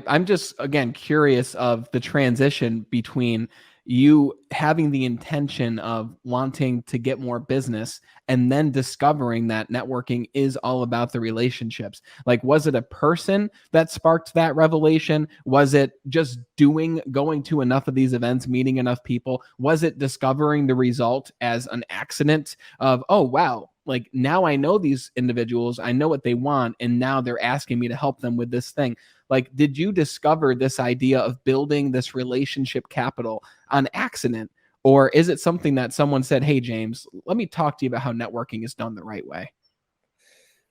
I'm just, again, curious of the transition between you having the intention of wanting to get more business and then discovering that networking is all about the relationships. Like, was it a person that sparked that revelation? Was it just going to enough of these events, meeting enough people? Was it discovering the result as an accident of, oh, wow, like now I know these individuals, I know what they want, and now they're asking me to help them with this thing? Like, did you discover this idea of building this relationship capital on accident? Or is it something that someone said, hey, James, let me talk to you about how networking is done the right way?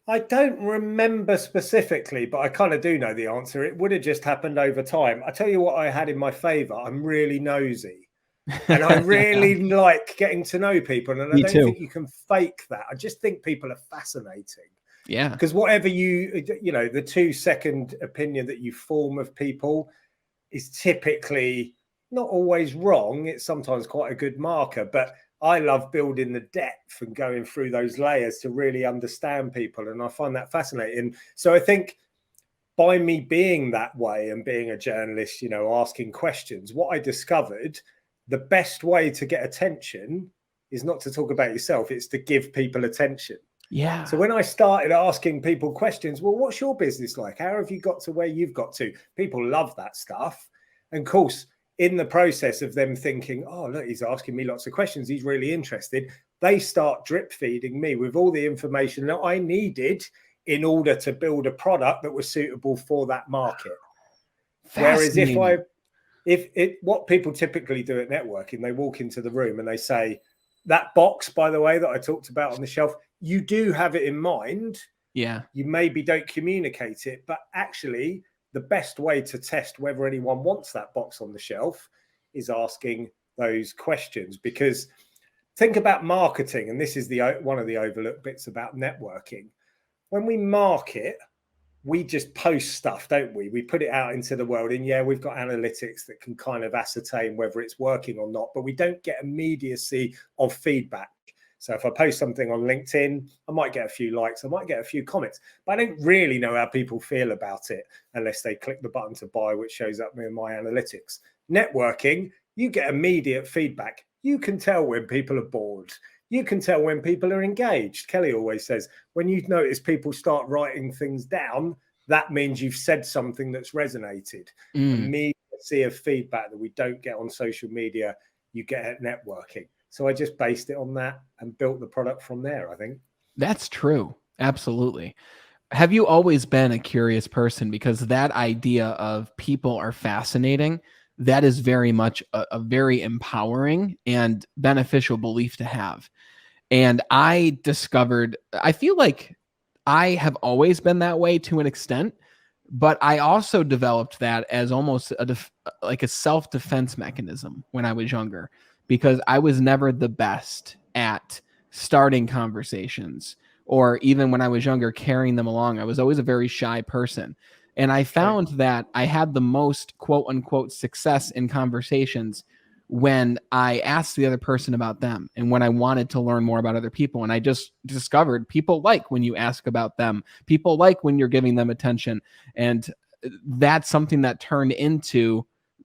I don't remember specifically, but I kind of do know the answer. It would have just happened over time. I tell you what I had in my favor. I'm really nosy and I really like getting to know people. And I Me don't too. think you can fake that. I just think people are fascinating. Yeah. Because whatever the 2-second opinion that you form of people is typically not always wrong. It's sometimes quite a good marker, but I love building the depth and going through those layers to really understand people. And I find that fascinating. So I think by me being that way and being a journalist, asking questions, what I discovered, the best way to get attention is not to talk about yourself, it's to give people attention. Yeah. So when I started asking people questions, well, what's your business like? How have you got to where you've got to? People love that stuff. And of course, in the process of them thinking, oh, look, he's asking me lots of questions, he's really interested, they start drip feeding me with all the information that I needed in order to build a product that was suitable for that market. Whereas what people typically do at networking, they walk into the room and they say, that box, by the way, that I talked about on the shelf, you do have it in mind. Yeah. You maybe don't communicate it, but actually the best way to test whether anyone wants that box on the shelf is asking those questions. Because think about marketing, and this is one of the overlooked bits about networking. When we market, we just post stuff, don't we? We put it out into the world, and yeah, we've got analytics that can kind of ascertain whether it's working or not, but we don't get immediacy of feedback. So if I post something on LinkedIn, I might get a few likes, I might get a few comments, but I don't really know how people feel about it unless they click the button to buy, which shows up in my analytics. Networking, you get immediate feedback. You can tell when people are bored. You can tell when people are engaged. Kelly always says, when you notice people start writing things down, that means you've said something that's resonated. Immediacy of feedback that we don't get on social media, you get at networking. So I just based it on that and built the product from there, I think. That's true. Absolutely. Have you always been a curious person? Because that idea of people are fascinating, that is very much a very empowering and beneficial belief to have. And I feel like I have always been that way to an extent, but I also developed that as almost like a self-defense mechanism when I was younger, because I was never the best at starting conversations, or even when I was younger, carrying them along. I was always a very shy person. And I found that I had the most quote unquote success in conversations when I asked the other person about them and when I wanted to learn more about other people. And I just discovered people like when you ask about them, people like when you're giving them attention. And that's something that turned into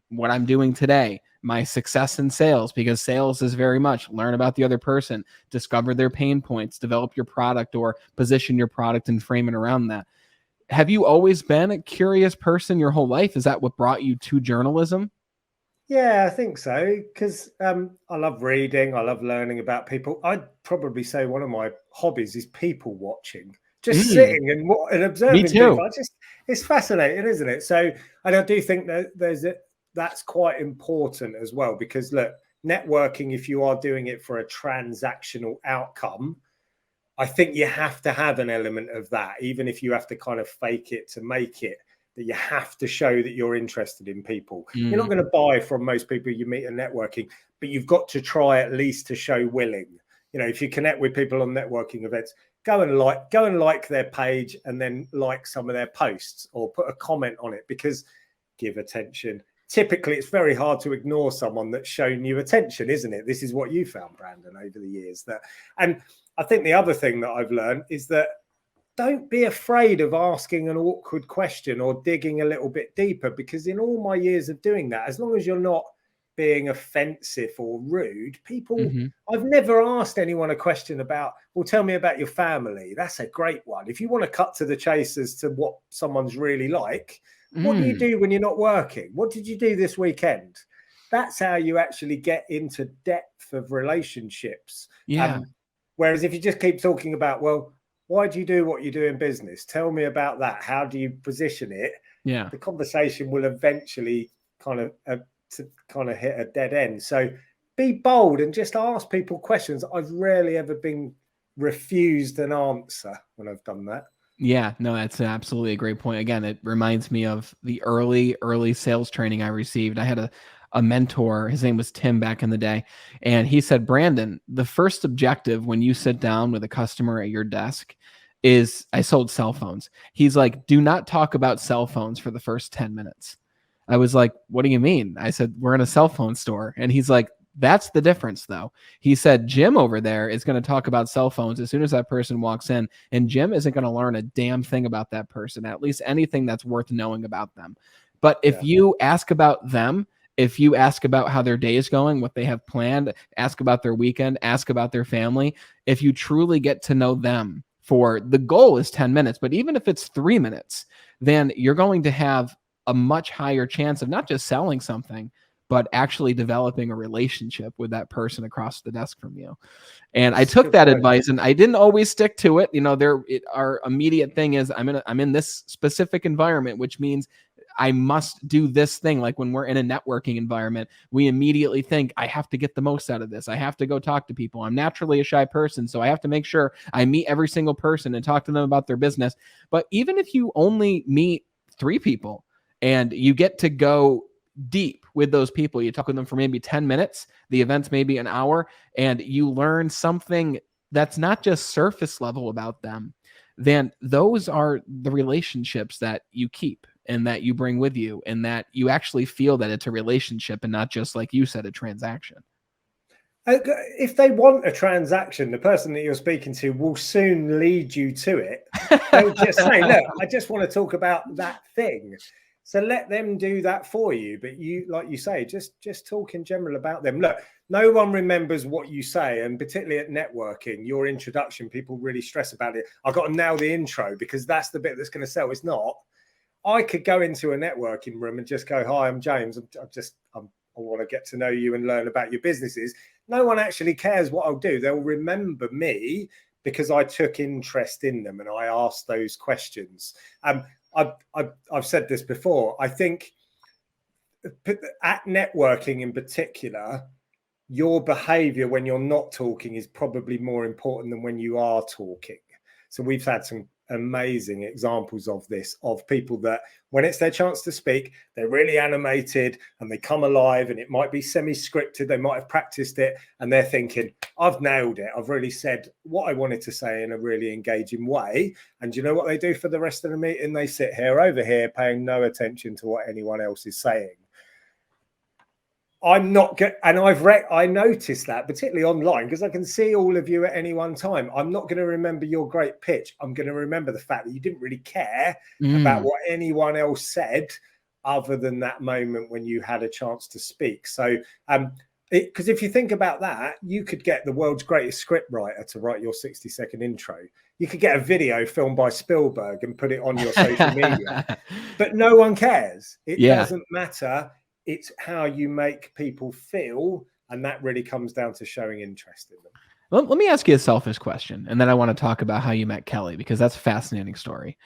what I'm doing today, my success in sales, because sales is very much learn about the other person, discover their pain points, develop your product or position your product and frame it around that. Have you always been a curious person your whole life? Is that what brought you to journalism? Yeah, I think so, because I love reading. I love learning about people. I'd probably say one of my hobbies is people watching, just sitting and Me observing too. people. It's fascinating, isn't it? So, and I do think that that's quite important as well, because look, networking, if you are doing it for a transactional outcome, I think you have to have an element of that, even if you have to kind of fake it to make it, that you have to show that you're interested in people. You're not going to buy from most people you meet at networking, but you've got to try at least to show willing. If you connect with people on networking events, go and like their page and then like some of their posts or put a comment on it, because give attention. Typically, it's very hard to ignore someone that's shown you attention, isn't it? This is what you found, Brandon, over the years. And I think the other thing that I've learned is that don't be afraid of asking an awkward question or digging a little bit deeper, because in all my years of doing that, as long as you're not being offensive or rude, people, Mm-hmm. I've never asked anyone a question about, well, tell me about your family. That's a great one. If you want to cut to the chase as to what someone's really like, what do you do when you're not working? What did you do this weekend? That's how you actually get into depth of relationships. Yeah. Whereas if you just keep talking about, well, why do you do what you do in business? Tell me about that. How do you position it? Yeah. The conversation will eventually kind of hit a dead end. So be bold and just ask people questions. I've rarely ever been refused an answer when I've done that. Yeah, no, that's absolutely a great point. Again, it reminds me of the early sales training I received. I had a mentor, his name was Tim back in the day, and he said, Brandon, the first objective when you sit down with a customer at your desk is, I sold cell phones. He's like, do not talk about cell phones for the first 10 minutes. I was like, what do you mean? I said, we're in a cell phone store. And he's like, that's the difference, though. He said, Jim over there is going to talk about cell phones as soon as that person walks in. And Jim isn't going to learn a damn thing about that person, at least anything that's worth knowing about them. But if you ask about them, if you ask about how their day is going, what they have planned, ask about their weekend, ask about their family, if you truly get to know them, for the goal is 10 minutes, but even if it's 3 minutes, then you're going to have a much higher chance of not just selling something, but actually developing a relationship with that person across the desk from you. And I took that advice, and I didn't always stick to it. You know, our immediate thing is I'm in this specific environment, which means I must do this thing. Like when we're in a networking environment, we immediately think, I have to get the most out of this. I have to go talk to people. I'm naturally a shy person, so I have to make sure I meet every single person and talk to them about their business. But even if you only meet 3 people and you get to go deep with those people, you talk with them for maybe 10 minutes, the event's maybe an hour, and you learn something that's not just surface level about them, then those are the relationships that you keep and that you bring with you, and that you actually feel that it's a relationship and not just, like you said, a transaction. If they want a transaction, the person that you're speaking to will soon lead you to it. They'll just say, look, I just want to talk about that thing. So let them do that for you. But you, like you say, just talk in general about them. Look, no one remembers what you say. And particularly at networking, your introduction, people really stress about it. I've got to nail the intro because that's the bit that's going to sell. It's not. I could go into a networking room and just go, hi, I'm James. I want to get to know you and learn about your businesses. No one actually cares what I'll do. They'll remember me because I took interest in them and I asked those questions. I've said this before. I think at networking in particular, your behavior when you're not talking is probably more important than when you are talking. So we've had some amazing examples of this, of people that when it's their chance to speak, they're really animated and they come alive, and it might be semi-scripted. They might have practiced it and they're thinking, I've nailed it. I've really said what I wanted to say in a really engaging way. And you know what they do for the rest of the meeting? They sit here over here paying no attention to what anyone else is saying. I'm not good, and I noticed that particularly online because I can see all of you at any one time. I'm not going to remember your great pitch. I'm going to remember the fact that you didn't really care about what anyone else said, other than that moment when you had a chance to speak. So, because if you think about that, you could get the world's greatest script writer to write your 60-second intro. You could get a video filmed by Spielberg and put it on your social media, but no one cares. It doesn't matter. It's how you make people feel, and that really comes down to showing interest in them. Let me ask you a selfish question, and then I want to talk about how you met Kelly, because that's a fascinating story.